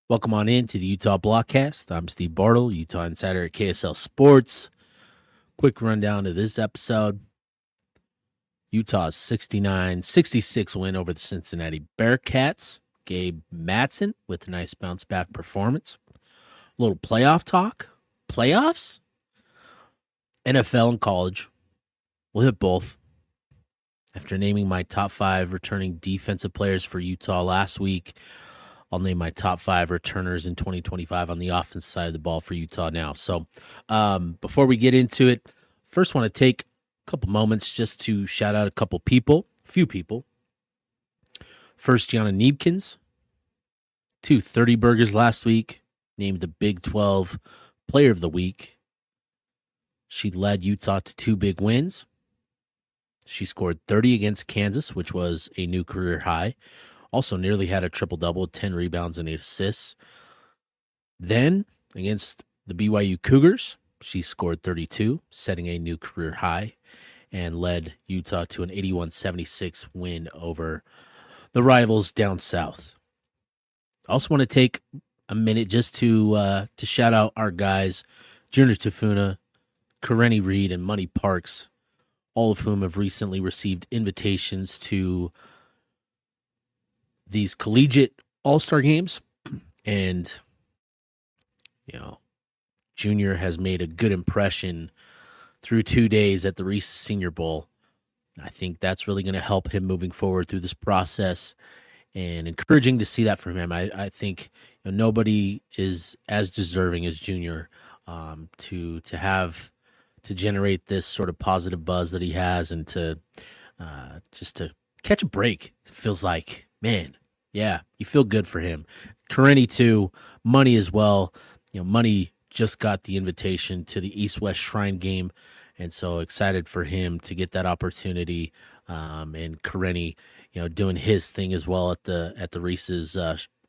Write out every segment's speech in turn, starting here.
Welcome on in to the Utah Blockcast. I'm Steve Bartle, Utah Insider at KSL Sports. Quick rundown of this episode. Utah's 69-66 win over the Cincinnati Bearcats. Gabe Matson with a nice bounce-back performance. A little playoff talk. Playoffs? NFL and college. We'll hit both. After naming my top 5 returning defensive players for Utah last week, I'll name my top 5 returners in 2025 on the offense side of the ball for Utah now. So before we get into it, first want to take a couple moments just to shout out a few people. First, Gianna Niebkins, 230 burgers last week, named the Big 12 Player of the Week. She led Utah to 2 big wins. She scored 30 against Kansas, which was a new career high. Also nearly had a triple-double, 10 rebounds and 8 assists. Then, against the BYU Cougars, she scored 32, setting a new career high, and led Utah to an 81-76 win over the rivals down south. I also want to take a minute just to shout out our guys, Junior Tafuna, Karenni Reed, and Money Parks, all of whom have recently received invitations to these collegiate all-star games. And, Junior has made a good impression through 2 days at the Reese's Senior Bowl. I think that's really going to help him moving forward through this process, and encouraging to see that from him. I think nobody is as deserving as Junior to generate this sort of positive buzz that he has, and to just to catch a break. It feels like, man, yeah, you feel good for him. Karenni too, Money as well. Money just got the invitation to the East-West Shrine game, and so excited for him to get that opportunity. And Karenni, doing his thing as well at the Reese's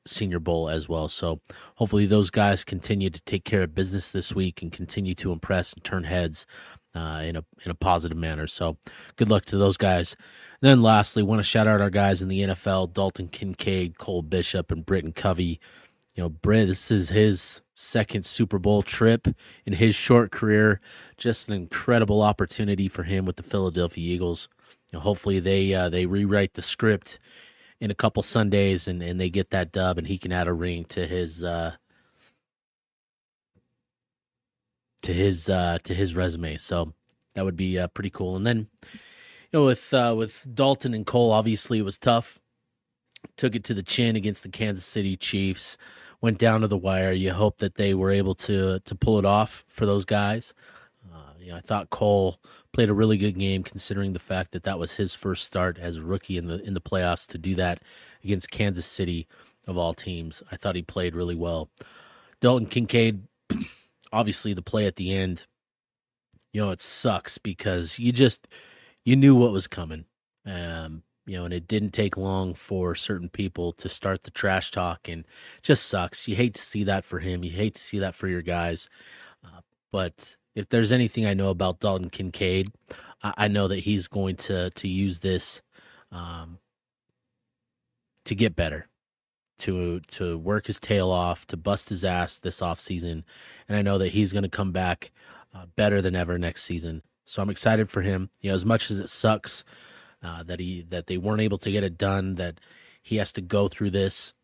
Senior Bowl as well. So hopefully those guys continue to take care of business this week and continue to impress and turn heads in a positive manner. So good luck to those guys. And then lastly, want to shout out our guys in the NFL, Dalton Kincaid, Cole Bishop, and Britton Covey. Britt, this is his second Super Bowl trip in his short career. Just an incredible opportunity for him with the Philadelphia Eagles. Hopefully they rewrite the script in a couple Sundays and they get that dub, and he can add a ring to his resume. So that would be pretty cool. And then with Dalton and Cole, obviously it was tough. Took it to the chin against the Kansas City Chiefs. Went down to the wire. You hope that they were able to pull it off for those guys. I thought Cole played a really good game, considering the fact that was his first start as a rookie in the playoffs. To do that against Kansas City, of all teams, I thought he played really well. Dalton Kincaid, obviously the play at the end, it sucks because you knew what was coming. And it didn't take long for certain people to start the trash talk, and it just sucks. You hate to see that for him. You hate to see that for your guys. But if there's anything I know about Dalton Kincaid, I know that he's going to use this to get better, to work his tail off, to bust his ass this offseason. And I know that he's going to come back better than ever next season. So I'm excited for him. As much as it sucks that they weren't able to get it done, that he has to go through this,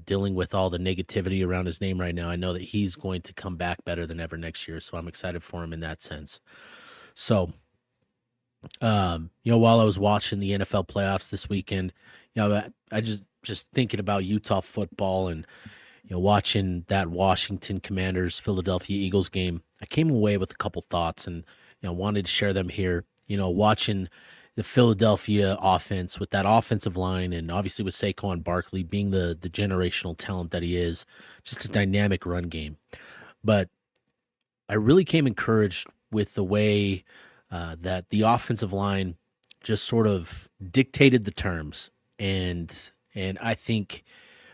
dealing with all the negativity around his name right now, I know that he's going to come back better than ever next year. So I'm excited for him in that sense. So, while I was watching the NFL playoffs this weekend, I just thinking about Utah football and, watching that Washington Commanders Philadelphia Eagles game, I came away with a couple thoughts, and, wanted to share them here. Watching the Philadelphia offense with that offensive line, and obviously with Saquon Barkley being the generational talent that he is, just a dynamic run game. But I really came encouraged with the way that the offensive line just sort of dictated the terms. And I think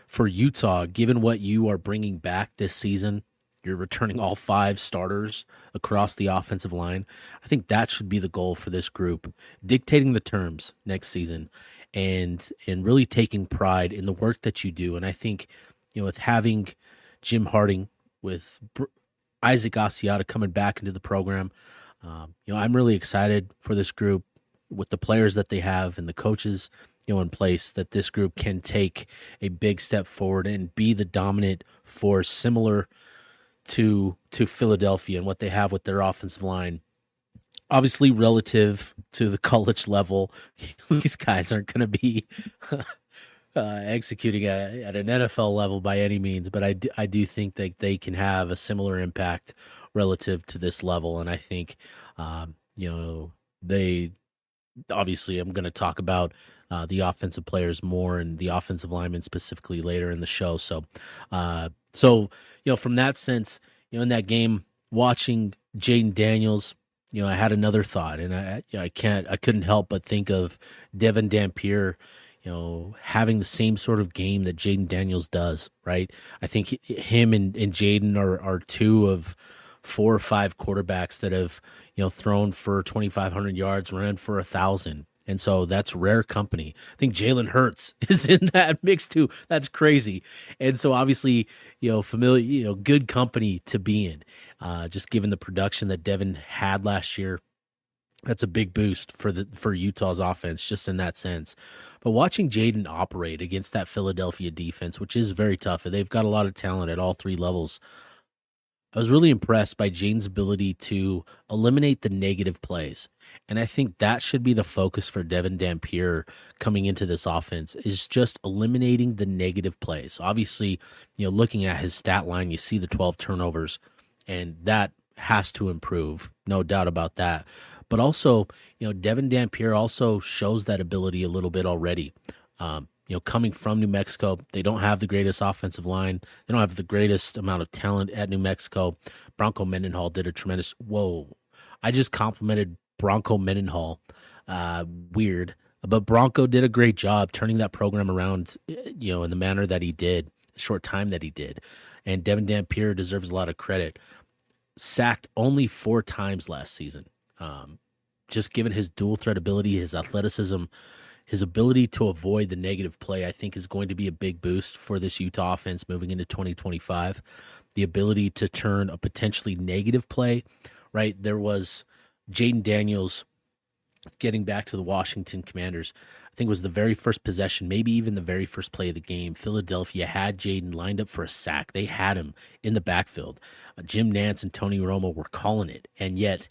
for Utah, given what you are bringing back this season, you're returning all 5 starters across the offensive line. I think that should be the goal for this group, dictating the terms next season and really taking pride in the work that you do. And I think with having Jim Harding, with Isaac Asiata coming back into the program, I'm really excited for this group with the players that they have and the coaches, in place, that this group can take a big step forward and be the dominant force, similar to Philadelphia and what they have with their offensive line. Obviously, relative to the college level, these guys aren't going to be executing at an NFL level by any means, but I do think that they can have a similar impact relative to this level. And I think, they obviously, I'm going to talk about the offensive players more and the offensive linemen specifically later in the show. So from that sense, in that game, watching Jaden Daniels, I had another thought, and I couldn't help but think of Devin Dampier, having the same sort of game that Jaden Daniels does, right? I think him and Jaden are two of 4 or 5 quarterbacks that have, thrown for 2,500 yards, ran for 1,000. And so that's rare company. I think Jalen Hurts is in that mix too. That's crazy. And so obviously, familiar, good company to be in. Just given the production that Devin had last year, that's a big boost for Utah's offense, just in that sense. But watching Jaden operate against that Philadelphia defense, which is very tough, and they've got a lot of talent at all 3 levels, I was really impressed by Jaden's ability to eliminate the negative plays. And I think that should be the focus for Devin Dampier coming into this offense, is just eliminating the negative plays. Obviously, looking at his stat line, you see the 12 turnovers, and that has to improve, no doubt about that. But also, Devin Dampier also shows that ability a little bit already. Coming from New Mexico, they don't have the greatest offensive line. They don't have the greatest amount of talent at New Mexico. Bronco Mendenhall did a tremendous. Whoa, I just complimented Bronco Mendenhall. Weird, but Bronco did a great job turning that program around. In the manner that he did, the short time that he did, and Devin Dampier deserves a lot of credit. Sacked only 4 times last season. Just given his dual threat ability, his athleticism, his ability to avoid the negative play, I think is going to be a big boost for this Utah offense moving into 2025. The ability to turn a potentially negative play, right? There was Jaden Daniels getting back to the Washington Commanders. I think it was the very first possession, maybe even the very first play of the game. Philadelphia had Jaden lined up for a sack. They had him in the backfield. Jim Nantz and Tony Romo were calling it, and yet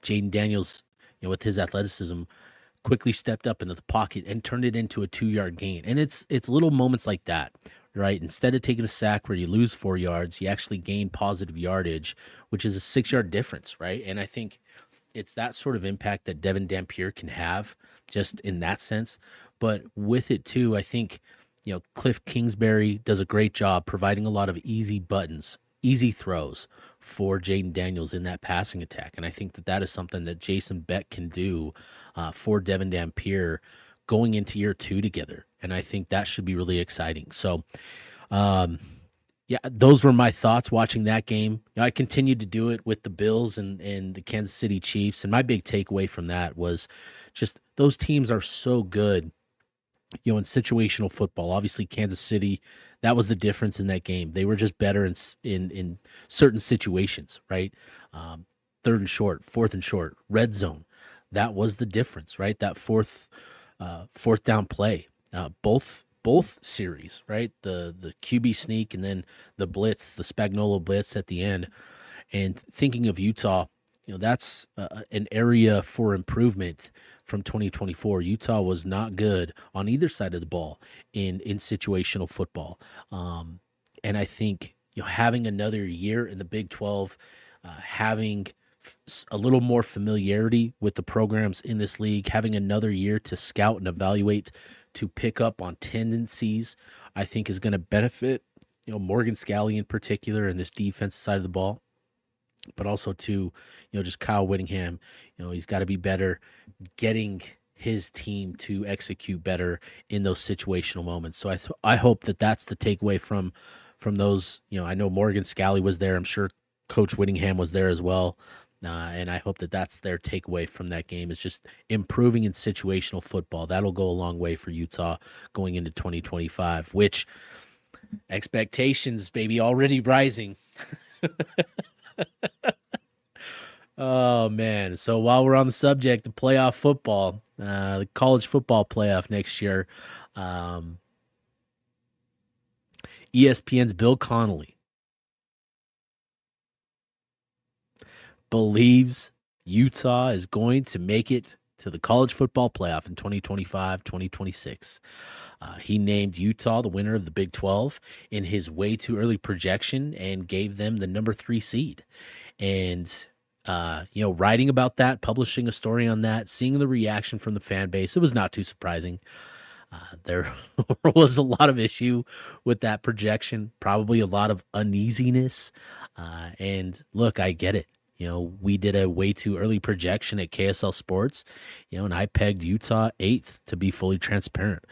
Jaden Daniels, with his athleticism, quickly stepped up into the pocket and turned it into a 2-yard gain. And it's little moments like that, right? Instead of taking a sack where you lose 4 yards, you actually gain positive yardage, which is a 6-yard difference, right? And I think it's that sort of impact that Devin Dampier can have, just in that sense. But with it too, I think, Cliff Kingsbury does a great job providing a lot of easy buttons, easy throws for Jaden Daniels in that passing attack. And I think that is something that Jason Beck can do for Devin Dampier going into year 2 together. And I think that should be really exciting. So, those were my thoughts watching that game. I continued to do it with the Bills and the Kansas City Chiefs. And my big takeaway from that was just those teams are so good, in situational football. Obviously, Kansas City, that was the difference in that game. They were just better in certain situations, right? 3rd and short, 4th and short, red zone. That was the difference, right? That fourth down play, both series, right? The QB sneak and then the blitz, the Spagnuolo blitz at the end. And thinking of Utah, that's an area for improvement from 2024. Utah was not good on either side of the ball in situational football. And I think, having another year in the Big 12, having a little more familiarity with the programs in this league, having another year to scout and evaluate, to pick up on tendencies, I think is going to benefit, Morgan Scalley in particular in this defensive side of the ball, but also to, just Kyle Whittingham. He's got to be better getting his team to execute better in those situational moments. So I hope that that's the takeaway from those. I know Morgan Scalley was there. I'm sure Coach Whittingham was there as well. And I hope that that's their takeaway from that game, is just improving in situational football. That'll go a long way for Utah going into 2025, which Expectations, baby, already rising. Oh man! So while we're on the subject of playoff football, the college football playoff next year, um, ESPN's Bill Connolly believes Utah is going to make it to the college football playoff in 2025-2026. He named Utah the winner of the Big 12 in his way too early projection and gave them the number 3 seed. And writing about that, publishing a story on that, seeing the reaction from the fan base, it was not too surprising. There was a lot of issue with that projection, probably a lot of uneasiness. And look, I get it. We did a way too early projection at KSL Sports, and I pegged Utah 8th to be fully transparent.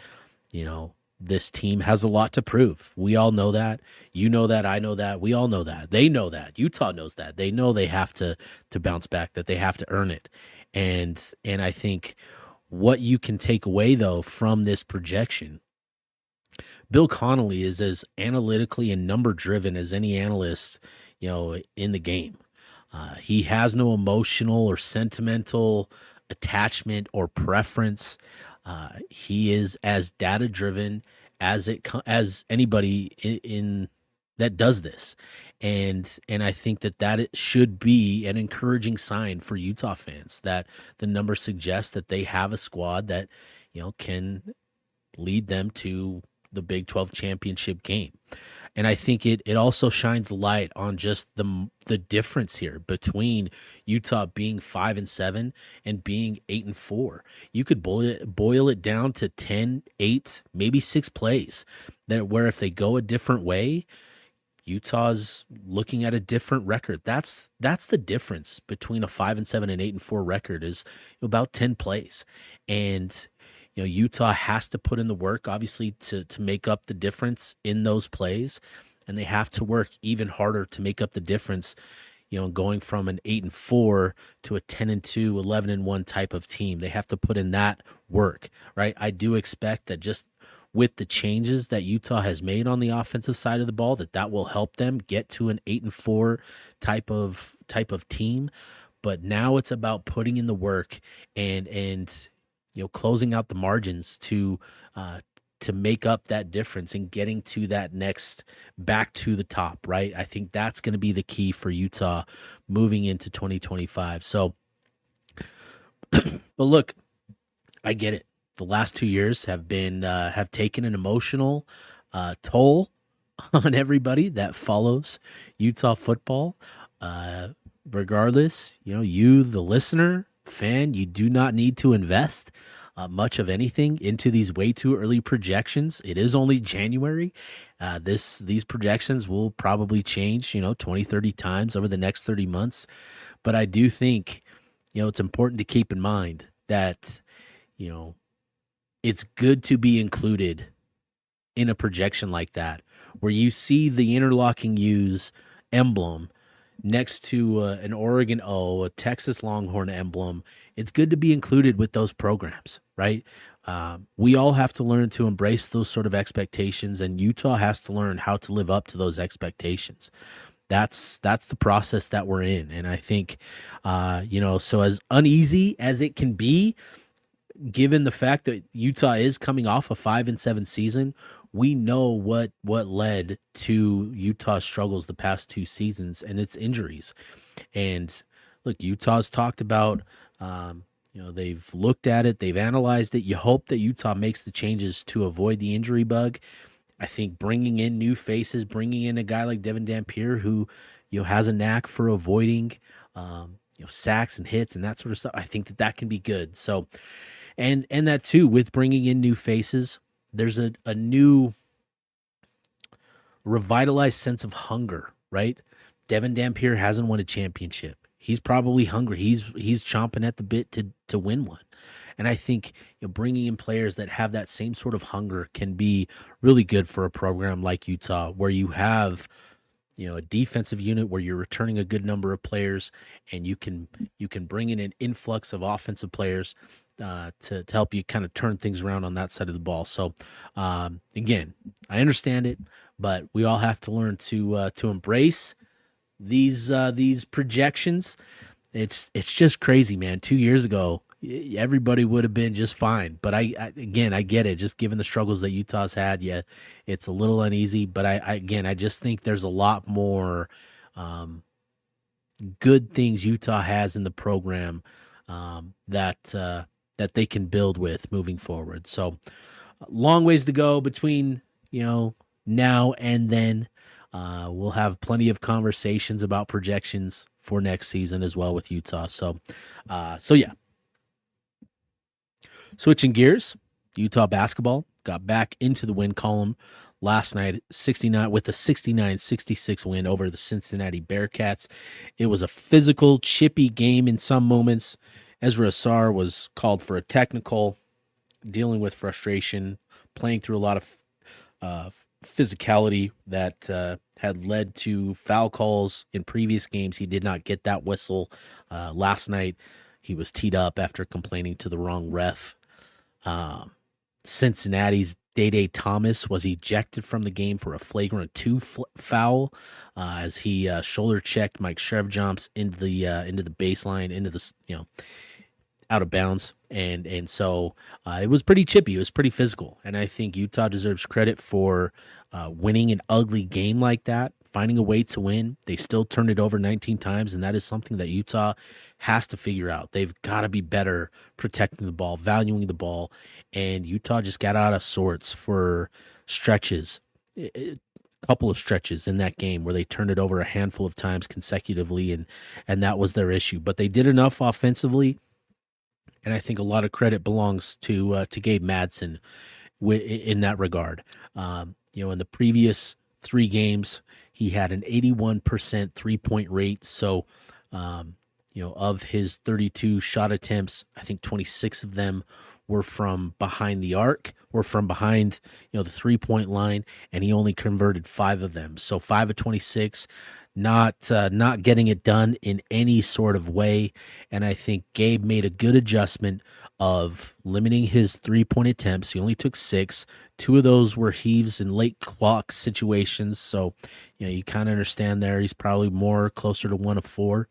This team has a lot to prove. We all know that. You know that. I know that. We all know that. They know that. Utah knows that. They know they have to bounce back, that they have to earn it. And I think what you can take away, though, from this projection, Bill Connolly is as analytically and number-driven as any analyst, in the game. He has no emotional or sentimental attachment or preference. He is as data driven as anybody in that does this, and I think that it should be an encouraging sign for Utah fans that the numbers suggest that they have a squad that can lead them to the Big 12 championship game. And I think it also shines light on just the difference here between Utah being 5-7 and being 8-4. You could boil it down to 10, 8, maybe 6 plays where if they go a different way, Utah's looking at a different record. That's the difference between a 5-7 and 8-4 record is about 10 plays. And Utah has to put in the work, obviously, to make up the difference in those plays, and they have to work even harder to make up the difference, going from an 8-4 to a 10-2, 11-1 type of team. They have to put in that work, right? I do expect that just with the changes that Utah has made on the offensive side of the ball, that will help them get to an 8-4 type of team. But now it's about putting in the work and closing out the margins to make up that difference and getting to that next back to the top, right? I think that's going to be the key for Utah moving into 2025. So, but look, I get it. The last 2 years have taken an emotional toll on everybody that follows Utah football. Regardless, you, the listener, fan, you do not need to invest much of anything into these way too early projections. It is only January. These projections will probably change, 20, 30 times over the next 30 months. But I do think, it's important to keep in mind that, it's good to be included in a projection like that, where you see the interlocking U's emblem next to an Oregon O, a Texas Longhorn emblem. It's good to be included with those programs, right? We all have to learn to embrace those sort of expectations, and Utah has to learn how to live up to those expectations. That's the process that we're in. And I think, so as uneasy as it can be, given the fact that Utah is coming off a 5-7 season, we know what led to Utah's struggles the past 2 seasons, and it's injuries. And look, Utah's talked about, they've looked at it, they've analyzed it. You hope that Utah makes the changes to avoid the injury bug. I think bringing in new faces, bringing in a guy like Devin Dampier who, has a knack for avoiding, sacks and hits and that sort of stuff. I think that can be good. So, and that too, with bringing in new faces, there's a new revitalized sense of hunger, right? Devin Dampier hasn't won a championship. He's probably hungry. He's chomping at the bit to win one. And I think bringing in players that have that same sort of hunger can be really good for a program like Utah, where you have a defensive unit where you're returning a good number of players, and you can bring in an influx of offensive players to help you kind of turn things around on that side of the ball. So again, I understand it, but we all have to learn to embrace these projections. It's just crazy, man. 2 years ago, everybody would have been just fine. But I get it. Just given the struggles that Utah's had, yeah, it's a little uneasy. But I just think there's a lot more good things Utah has in the program that they can build with moving forward. So long ways to go between now and then. We'll have plenty of conversations about projections for next season as well with Utah. So yeah. Switching gears, Utah basketball got back into the win column last night, 69-66 win over the Cincinnati Bearcats. It was a physical, chippy game in some moments. Ezra Asar was called for a technical, dealing with frustration, playing through a lot of physicality that had led to foul calls in previous games. He did not get that whistle last night. He was teed up after complaining to the wrong ref. Cincinnati's Day Thomas was ejected from the game for a flagrant 2 foul as he shoulder checked Mike Shrevjumps into the baseline, into the out of bounds, and so it was pretty chippy. It was pretty physical, and I think Utah deserves credit for winning an ugly game like that, finding a way to win. They still turned it over 19 times, and that is something that Utah has to figure out. They've got to be better protecting the ball, valuing the ball, and Utah just got out of sorts for stretches, a couple of stretches in that game where they turned it over a handful of times consecutively, and that was their issue. But they did enough offensively, and I think a lot of credit belongs to Gabe Madsen in that regard. In the previous 3 games, he had an 81% 3-point rate. So, of his 32 shot attempts, I think 26 of them were from behind the arc or from behind, the 3-point line, and he only converted 5 of them. So 5 of 26, not getting it done in any sort of way. And I think Gabe made a good adjustment of limiting his 3-point attempts. He only took 6. 2 of those were heaves and late clock situations. So, you kind of understand there. He's probably more closer to 1 of 4.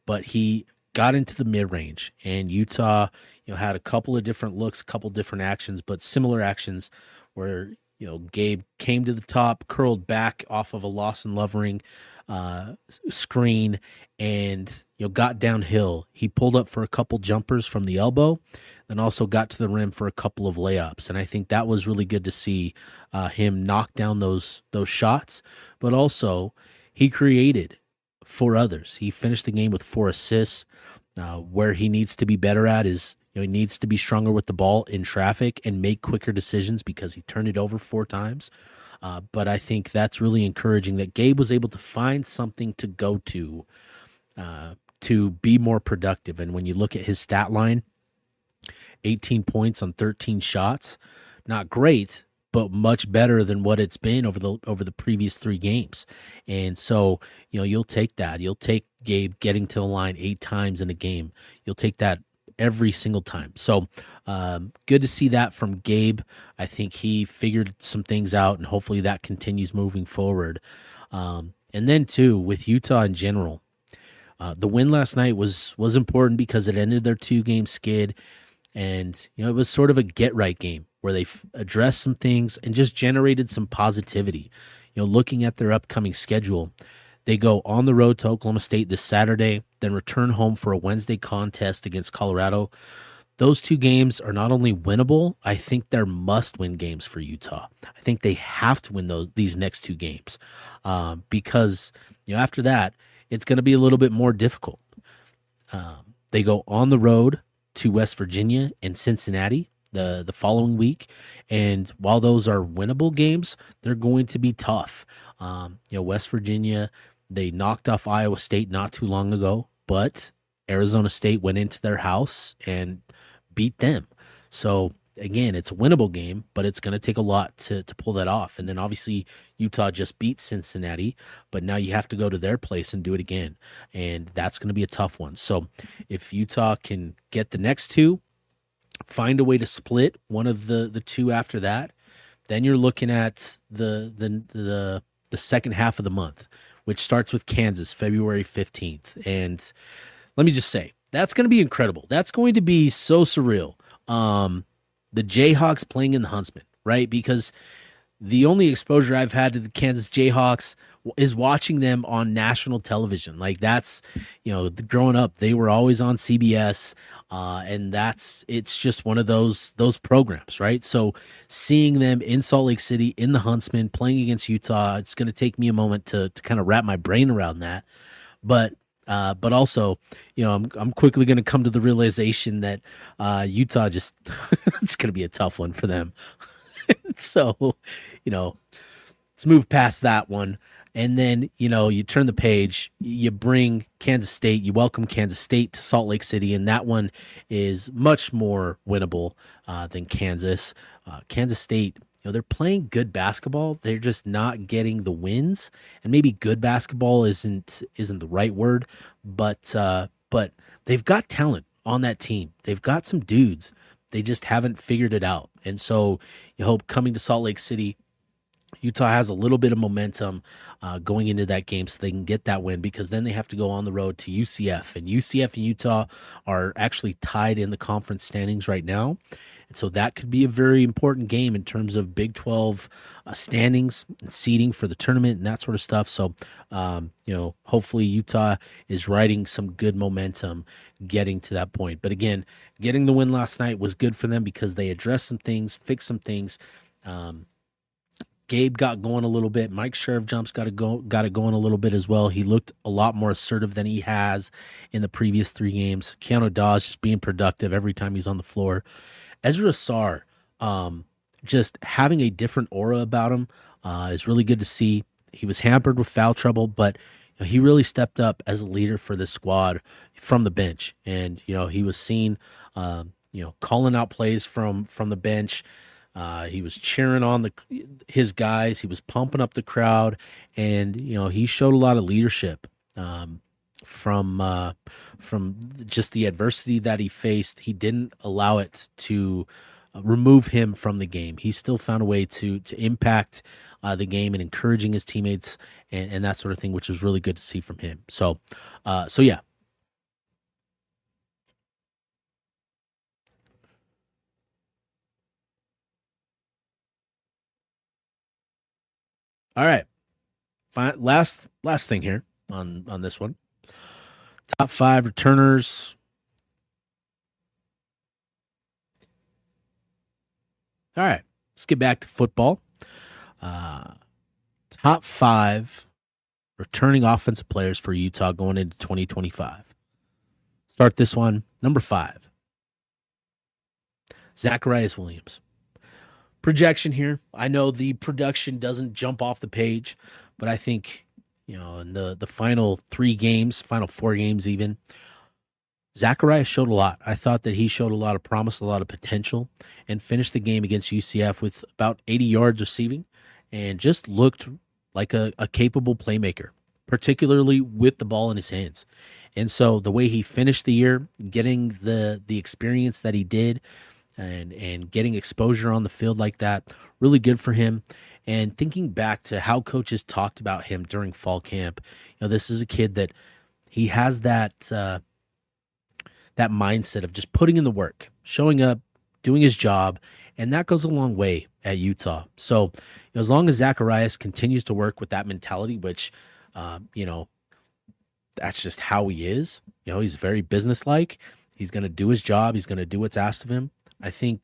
But he got into the mid-range, and Utah, had a couple of different looks, a couple different actions, but similar actions where, Gabe came to the top, curled back off of a Lawson Lovering screen, and got downhill. He pulled up for a couple jumpers from the elbow, then also got to the rim for a couple of layups. And I think that was really good to see him knock down those shots. But also, he created for others. He finished the game with 4 assists. Where he needs to be better at is he needs to be stronger with the ball in traffic and make quicker decisions because he turned it over 4 times. But I think that's really encouraging that Gabe was able to find something to go to be more productive. And when you look at his stat line, 18 points on 13 shots, not great, but much better than what it's been over the previous 3 games. And so, you'll take that. You'll take Gabe getting to the line 8 times in a game. You'll take that every single time. So good to see that from Gabe. I think he figured some things out, and hopefully that continues moving forward. And then, too, with Utah in general, the win last night was important because it ended their 2-game skid, and it was sort of a get-right game where they addressed some things and just generated some positivity. Looking at their upcoming schedule, they go on the road to Oklahoma State this Saturday, then return home for a Wednesday contest against Colorado. Those 2 games are not only winnable, I think they're must-win games for Utah. I think they have to win these next 2 games because after that, it's going to be a little bit more difficult. They go on the road to West Virginia and Cincinnati the following week, and while those are winnable games, they're going to be tough. West Virginia, they knocked off Iowa State not too long ago, but Arizona State went into their house and beat them. So again, it's a winnable game, but it's going to take a lot to pull that off. And then obviously Utah just beat Cincinnati, but now you have to go to their place and do it again. And that's going to be a tough one. So if Utah can get the next two, find a way to split one of the two after that, then you're looking at the second half of the month, which starts with Kansas, February 15th. And let me just say, that's going to be incredible. That's going to be so surreal. The Jayhawks playing in the Huntsman, right? Because the only exposure I've had to the Kansas Jayhawks is watching them on national television. Like that's, growing up, they were always on CBS, and it's just one of those programs, right? So seeing them in Salt Lake City in the Huntsman playing against Utah, it's going to take me a moment to kind of wrap my brain around that. But also, I'm quickly going to come to the realization that Utah just it's going to be a tough one for them. So, let's move past that one. And then, you turn the page, you bring Kansas State, you welcome Kansas State to Salt Lake City, and that one is much more winnable than Kansas. Kansas State, they're playing good basketball. They're just not getting the wins. And maybe good basketball isn't the right word, but they've got talent on that team. They've got some dudes. They just haven't figured it out. And so you hope coming to Salt Lake City, Utah has a little bit of momentum going into that game so they can get that win, because then they have to go on the road to UCF. And UCF and Utah are actually tied in the conference standings right now. And so that could be a very important game in terms of Big 12 standings and seeding for the tournament and that sort of stuff. So, hopefully Utah is riding some good momentum getting to that point. But again, getting the win last night was good for them because they addressed some things, fixed some things. Gabe got going a little bit. Mike Sheriff-Jumps got it going a little bit as well. He looked a lot more assertive than he has in the previous 3 games. Keanu Dawes just being productive every time he's on the floor. Ezra Sarr, just having a different aura about him is really good to see. He was hampered with foul trouble, but he really stepped up as a leader for this squad from the bench. And, he was seen, calling out plays from the bench. He was cheering on his guys. He was pumping up the crowd, and he showed a lot of leadership from just the adversity that he faced. He didn't allow it to remove him from the game. He still found a way to impact the game and encouraging his teammates and that sort of thing, which was really good to see from him. So yeah. All right. Fine. Last thing here on this one. Top 5 returners. All right. Let's get back to football. Top 5 returning offensive players for Utah going into 2025. Start this one. Number 5. Zacharias Williams. Projection here. I know the production doesn't jump off the page, but I think, in the final 4 games even, Zacharias showed a lot. I thought that he showed a lot of promise, a lot of potential, and finished the game against UCF with about 80 yards receiving and just looked like a capable playmaker, particularly with the ball in his hands. And so the way he finished the year, getting the experience that he did, and getting exposure on the field like that, really good for him. And thinking back to how coaches talked about him during fall camp, this is a kid that he has that mindset of just putting in the work, showing up, doing his job, and that goes a long way at Utah. So as long as Zacharias continues to work with that mentality, which, that's just how he is. He's very businesslike. He's going to do his job. He's going to do what's asked of him. I think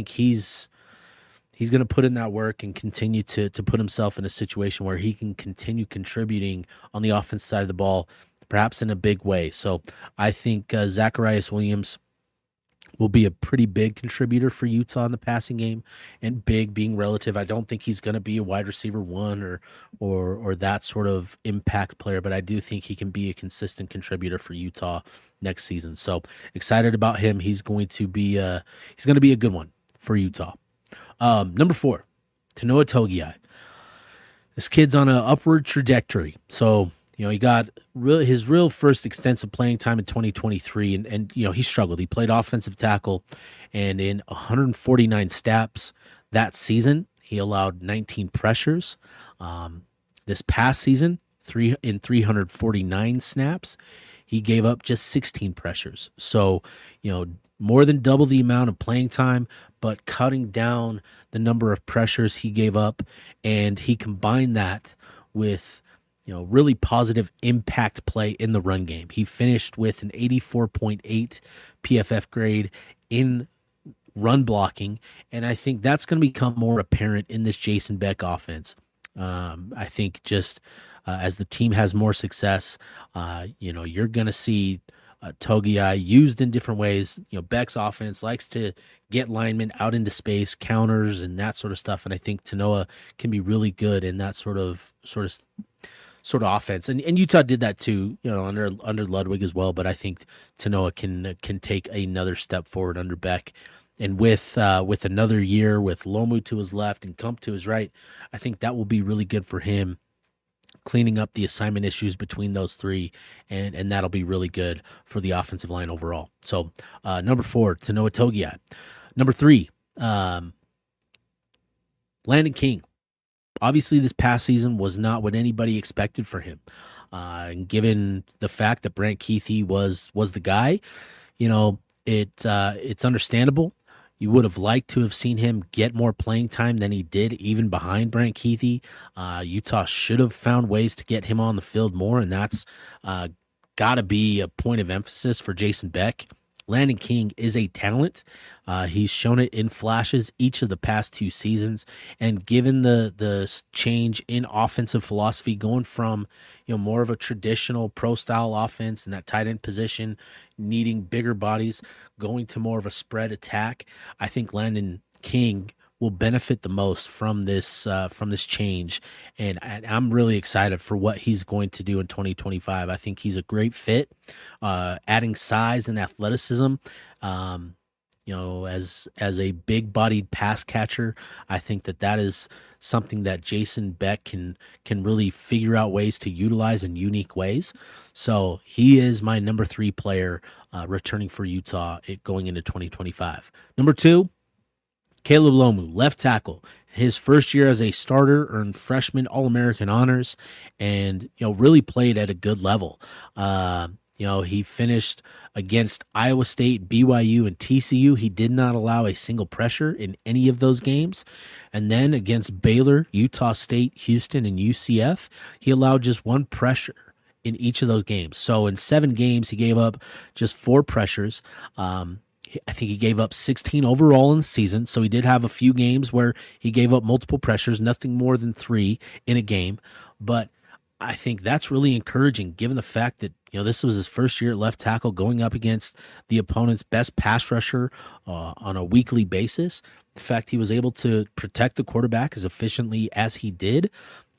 he's going to put in that work and continue to put himself in a situation where he can continue contributing on the offense side of the ball, perhaps in a big way. So I think Zacharias Williams will be a pretty big contributor for Utah in the passing game, and big being relative. I don't think he's going to be a wide receiver 1 or that sort of impact player, but I do think he can be a consistent contributor for Utah next season. So excited about him. He's going to be a good one for Utah. Number 4, Tanoa Togiai. This kid's on an upward trajectory. So, he got his real first extensive playing time in 2023, and he struggled. He played offensive tackle, and in 149 snaps that season, he allowed 19 pressures. This past season, 349 snaps, he gave up just 16 pressures. So, more than double the amount of playing time, but cutting down the number of pressures he gave up, and he combined that with really positive impact play in the run game. He finished with an 84.8 PFF grade in run blocking, and I think that's going to become more apparent in this Jason Beck offense. I think just as the team has more success, you're going to see Togiai used in different ways. Beck's offense likes to get linemen out into space, counters, and that sort of stuff, and I think Tanoa can be really good in that sort of offense, and Utah did that too, under Ludwig as well. But I think Tanoa can take another step forward under Beck, and with another year with Lomu to his left and Kump to his right, I think that will be really good for him, cleaning up the assignment issues between those three, and that'll be really good for the offensive line overall. So number 4, Tanoa Togiai. Number 3, Landon King. Obviously, this past season was not what anybody expected for him. And given the fact that Brant Keithy was the guy, it's understandable. You would have liked to have seen him get more playing time than he did, even behind Brant Keithy. Utah should have found ways to get him on the field more, and that's got to be a point of emphasis for Jason Beck. Landon King is a talent. He's shown it in flashes each of the past 2 seasons, and given the change in offensive philosophy, going from more of a traditional pro style offense in that tight end position, needing bigger bodies, going to more of a spread attack, I think Landon King will benefit the most from this change, and I'm really excited for what he's going to do in 2025. I think he's a great fit, adding size and athleticism. As a big-bodied pass catcher, I think that is something that Jason Beck can really figure out ways to utilize in unique ways. So he is my number 3 player returning for Utah going into 2025. Number 2, Caleb Lomu, left tackle. His first year as a starter, earned freshman All-American honors, and really played at a good level. He finished against Iowa State, BYU, and TCU. He did not allow a single pressure in any of those games. And then against Baylor, Utah State, Houston, and UCF, he allowed just 1 pressure in each of those games. So in 7 games, he gave up just 4 pressures. I think he gave up 16 overall in the season, so he did have a few games where he gave up multiple pressures, nothing more than 3 in a game. But I think that's really encouraging, given the fact that this was his first year at left tackle, going up against the opponent's best pass rusher on a weekly basis. The fact he was able to protect the quarterback as efficiently as he did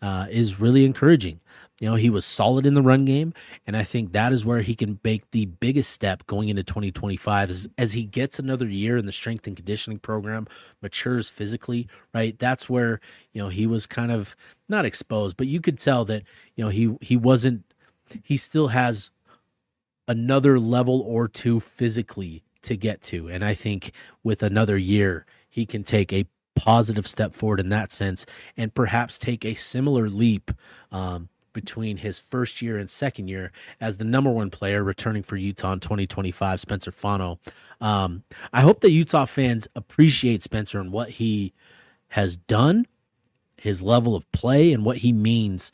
is really encouraging. He was solid in the run game, and I think that is where he can make the biggest step going into 2025 as he gets another year in the strength and conditioning program, matures physically, right? That's where, he was kind of not exposed, but you could tell that, he still has another level or 2 physically to get to. And I think with another year, he can take a positive step forward in that sense, and perhaps take a similar leap between his first year and second year as the number 1 player returning for Utah in 2025, Spencer Fano. I hope that Utah fans appreciate Spencer and what he has done, his level of play, and what he means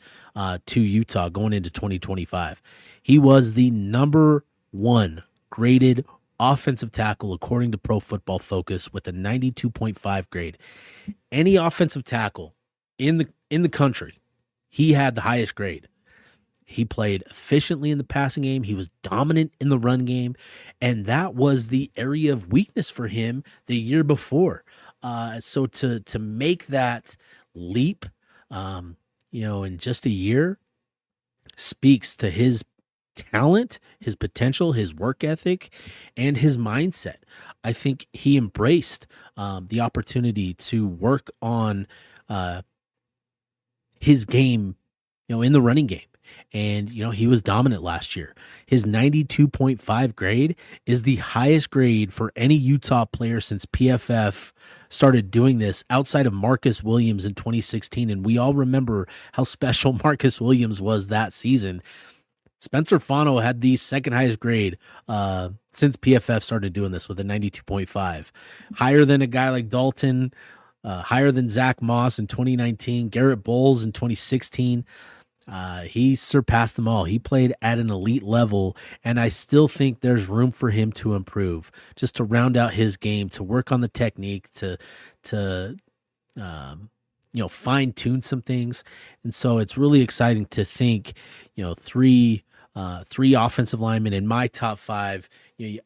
to Utah going into 2025. He was the number 1 graded offensive tackle according to Pro Football Focus with a 92.5 grade. Any offensive tackle in the country, he had the highest grade. He played efficiently in the passing game. He was dominant in the run game, and that was the area of weakness for him the year before. So to make that leap, in just a year, speaks to his talent, his potential, his work ethic, and his mindset. I think he embraced the opportunity to work on his game, in the running game. And, he was dominant last year. His 92.5 grade is the highest grade for any Utah player since PFF started doing this, outside of Marcus Williams in 2016. And we all remember how special Marcus Williams was that season. Spencer Fano had the second highest grade since PFF started doing this with a 92.5. Higher than a guy like Dalton, higher than Zach Moss in 2019, Garrett Bowles in 2016. He surpassed them all. He played at an elite level, and I still think there's room for him to improve, just to round out his game, to work on the technique, to fine tune some things. And so it's really exciting to think, three offensive linemen in my top five.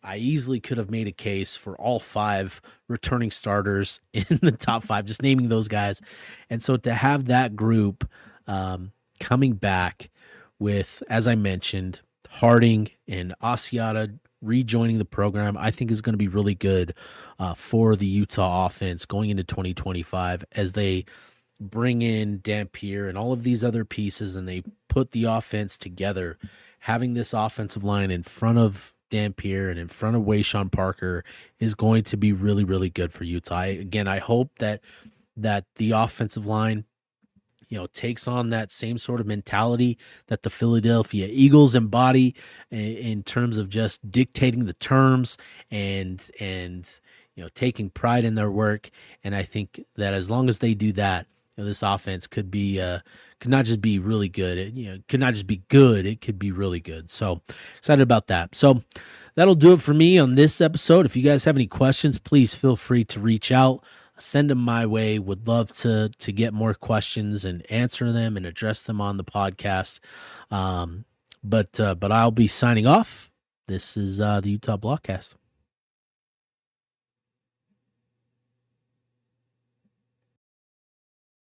I easily could have made a case for all five returning starters in the top five, just naming those guys. And so to have that group coming back with, as I mentioned, Harding and Asiata rejoining the program, I think is going to be really good for the Utah offense going into 2025 as they bring in Dampier and all of these other pieces and they put the offense together. Having this offensive line in front of Dampier and in front of Wayshawn Parker is going to be really, really good for Utah. I hope that the offensive line takes on that same sort of mentality that the Philadelphia Eagles embody in terms of just dictating the terms and taking pride in their work. And I think that as long as they do that, this offense could not just be really good. It could not just be good. It could be really good. So excited about that. So that'll do it for me on this episode. If you guys have any questions, please feel free to reach out. Send them my way. Would love to get more questions and answer them and address them on the podcast. But I'll be signing off. This is the Utah Blockcast.